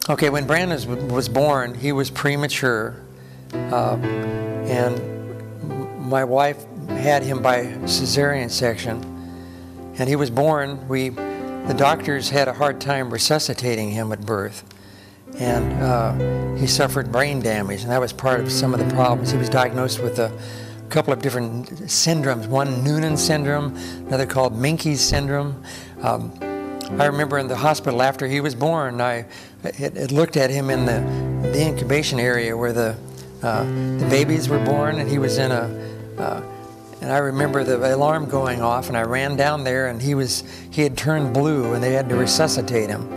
Okay, when Brandon was born, he was premature, and my wife had him by cesarean section, and he was born. The doctors had a hard time resuscitating him at birth, and he suffered brain damage, and that was part of some of the problems. He was diagnosed with a couple of different syndromes, one Noonan syndrome, another called Menkes syndrome. I remember in the hospital after he was born, I looked at him in the incubation area where the babies were born, and he was in and I remember the alarm going off, and I ran down there, and he had turned blue, and they had to resuscitate him.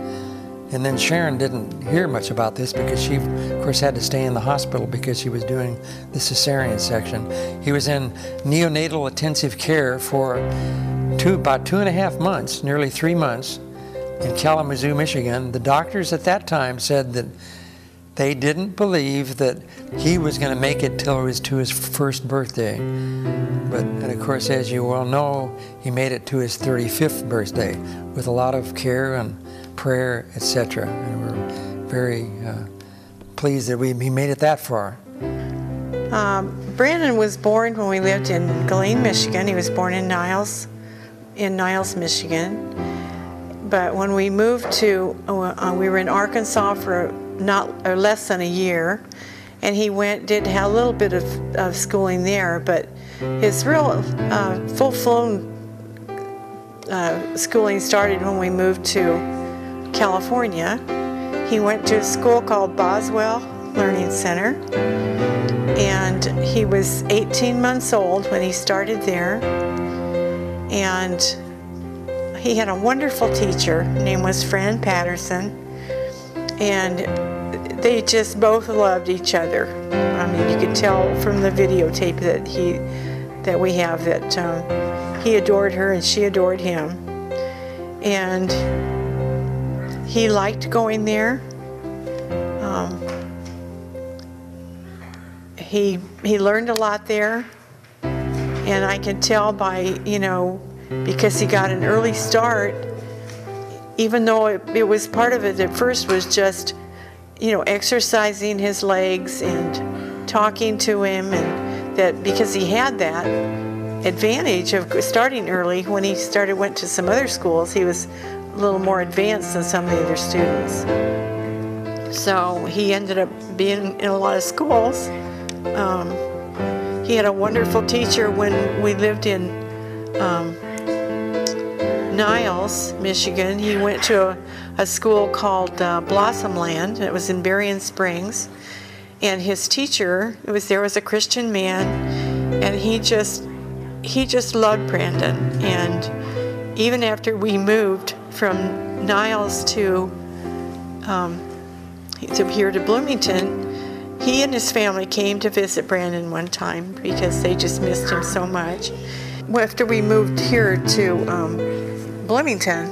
And then Sharon didn't hear much about this because she, of course, had to stay in the hospital because she was doing the cesarean section. He was in neonatal intensive care for about 2.5 months, nearly 3 months, in Kalamazoo, Michigan. The doctors at that time said that they didn't believe that he was going to make it till it was to his first birthday. And of course, as you well know, he made it to his 35th birthday with a lot of care and prayer, etc. And we're very pleased that he made it that far. Brandon was born when we lived in Gillane, Michigan. He was born in Niles, Michigan. But when we moved to, we were in Arkansas for less than a year, and he did have a little bit of schooling there, but his real full-blown schooling started when we moved to California. He went to a school called Boswell Learning Center, and he was 18 months old when he started there, and he had a wonderful teacher. Her name was Fran Patterson, and they just both loved each other. I mean, you could tell from the videotape that we have that he adored her and she adored him, and he liked going there. He learned a lot there, and I can tell by, because he got an early start, even though it was part of it at first was just, exercising his legs and talking to him, and that because he had that advantage of starting early. When he went to some other schools, he was a little more advanced than some of the other students. So he ended up being in a lot of schools. He had a wonderful teacher when we lived in Niles, Michigan. He went to a school called Blossom Land. It was in Berrien Springs, and his teacher was a Christian man, and he just loved Brandon. And even after we moved from Niles to here to Bloomington, he and his family came to visit Brandon one time because they just missed him so much. After we moved here to Bloomington,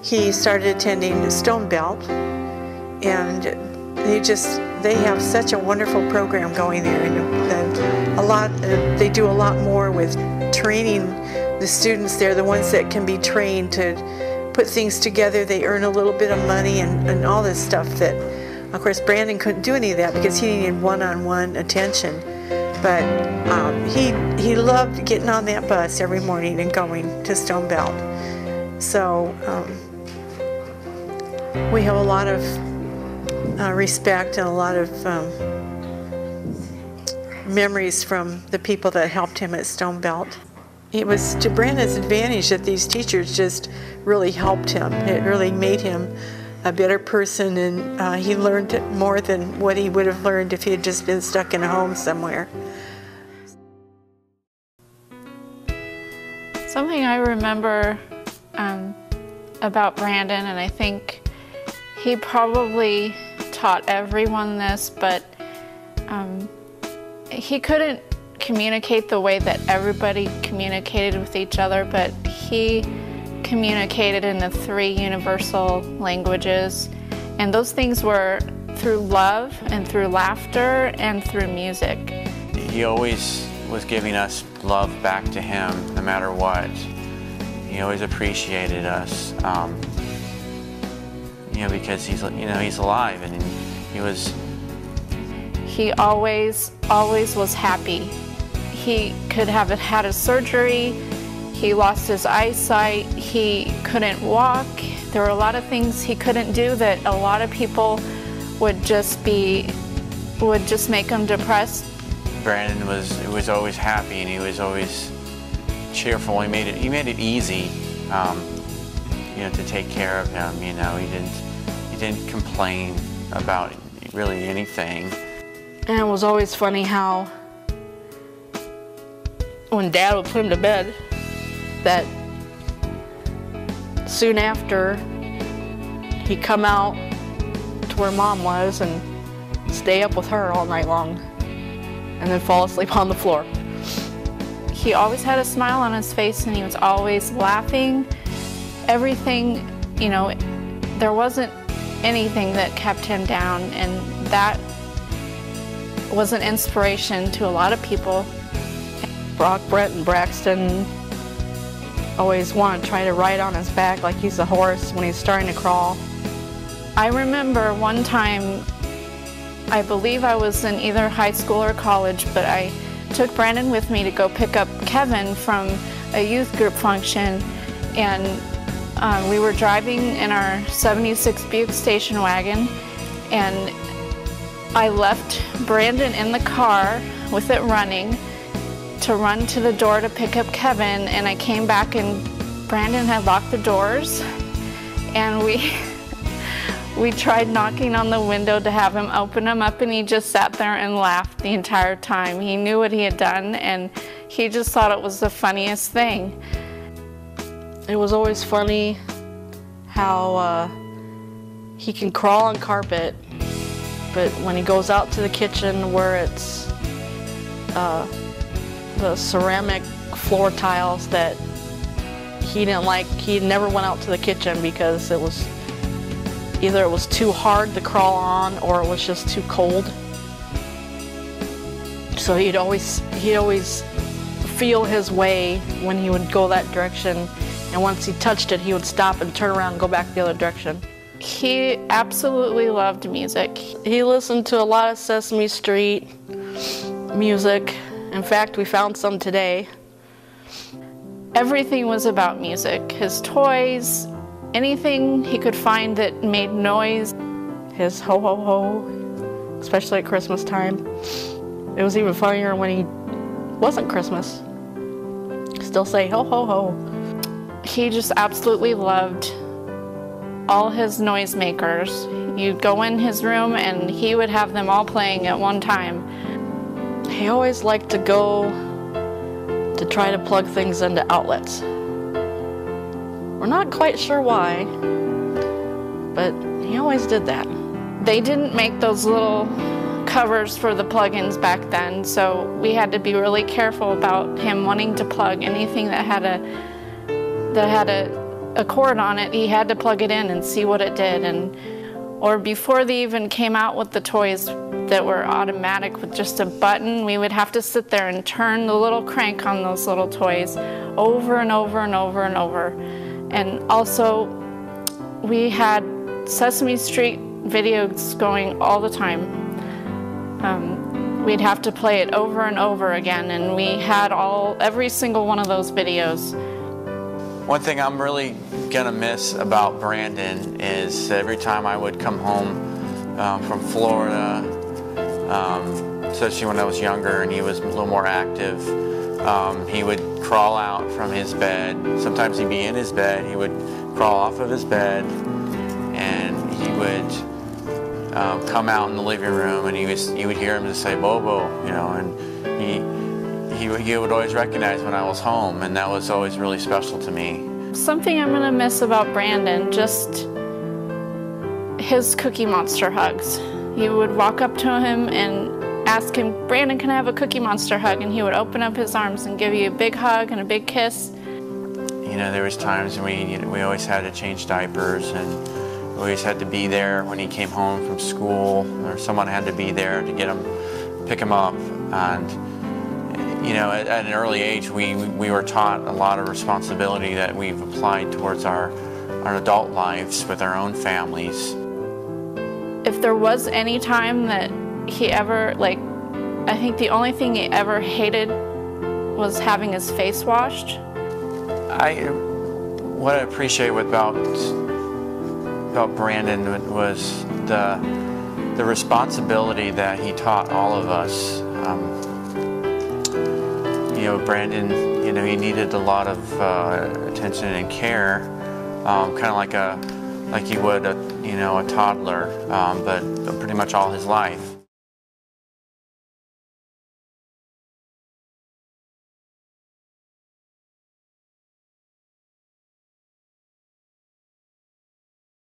he started attending Stone Belt, and they have such a wonderful program going there, and they do a lot more with training the students there, the ones that can be trained to put things together. They earn a little bit of money and all this stuff that, of course, Brandon couldn't do any of that because he needed one-on-one attention. But he loved getting on that bus every morning and going to Stone Belt. So we have a lot of respect and a lot of memories from the people that helped him at Stone Belt. It was to Brandon's advantage that these teachers just really helped him. It really made him a better person, and he learned more than what he would have learned if he had just been stuck in a home somewhere. Something I remember about Brandon, and I think he probably taught everyone this, but he couldn't communicate the way that everybody communicated with each other, but he communicated in the 3 universal languages, and those things were through love and through laughter and through music. He always was giving us love back to him no matter what. He always appreciated us. because he's alive, and he always was happy. He could have had a surgery. He lost his eyesight. He couldn't walk. There were a lot of things he couldn't do that a lot of people would just make him depressed. Brandon was always happy, and he was always cheerful. He made it easy, to take care of him. He didn't complain about really anything. And it was always funny how when Dad would put him to bed, that soon after he'd come out to where Mom was and stay up with her all night long and then fall asleep on the floor. He always had a smile on his face, and he was always laughing. Everything, there wasn't anything that kept him down, and that was an inspiration to a lot of people. Brock, Brett, and Braxton always want to try to ride on his back like he's a horse when he's starting to crawl. I remember one time, I believe I was in either high school or college, but I took Brandon with me to go pick up Kevin from a youth group function, and we were driving in our 76 Buick station wagon, and I left Brandon in the car with it running to run to the door to pick up Kevin, and I came back and Brandon had locked the doors, and we tried knocking on the window to have him open them up, and he just sat there and laughed the entire time. He knew what he had done, and he just thought it was the funniest thing. It was always funny how he can crawl on carpet, but when he goes out to the kitchen where it's the ceramic floor tiles that he didn't like, he never went out to the kitchen because either it was too hard to crawl on or it was just too cold. So he'd always feel his way when he would go that direction, and once he touched it, he would stop and turn around and go back the other direction. He absolutely loved music. He listened to a lot of Sesame Street music. In fact, we found some today. Everything was about music. His toys, anything he could find that made noise. His ho ho ho, especially at Christmas time. It was even funnier when he wasn't Christmas. Still say ho ho ho. He just absolutely loved all his noisemakers. You'd go in his room and he would have them all playing at one time. He always liked to go to try to plug things into outlets. We're not quite sure why, but he always did that. They didn't make those little covers for the plugins back then, so we had to be really careful about him wanting to plug anything that had a cord on it. He had to plug it in and see what it did. Or before they even came out with the toys that were automatic with just a button, we would have to sit there and turn the little crank on those little toys over and over and over and over. And also, we had Sesame Street videos going all the time. We'd have to play it over and over again, and we had every single one of those videos. One thing I'm really gonna miss about Brandon is every time I would come home from Florida, especially when I was younger and he was a little more active, he would crawl out from his bed. Sometimes he'd be in his bed. He would crawl off of his bed, and he would come out in the living room, and you would hear him just say "Bobo," and he would always recognize when I was home, and that was always really special to me. Something I'm gonna miss about Brandon, just his Cookie Monster hugs. You would walk up to him and ask him, "Brandon, can I have a Cookie Monster hug?" And he would open up his arms and give you a big hug and a big kiss. There was times when we always had to change diapers, and we always had to be there when he came home from school, or someone had to be there to pick him up. And at an early age, we were taught a lot of responsibility that we've applied towards our our adult lives with our own families. If there was any time that he ever, I think the only thing he ever hated was having his face washed. What I appreciate about Brandon was the responsibility that he taught all of us. Brandon, he needed a lot of attention and care, kind of like you would a toddler, but pretty much all his life.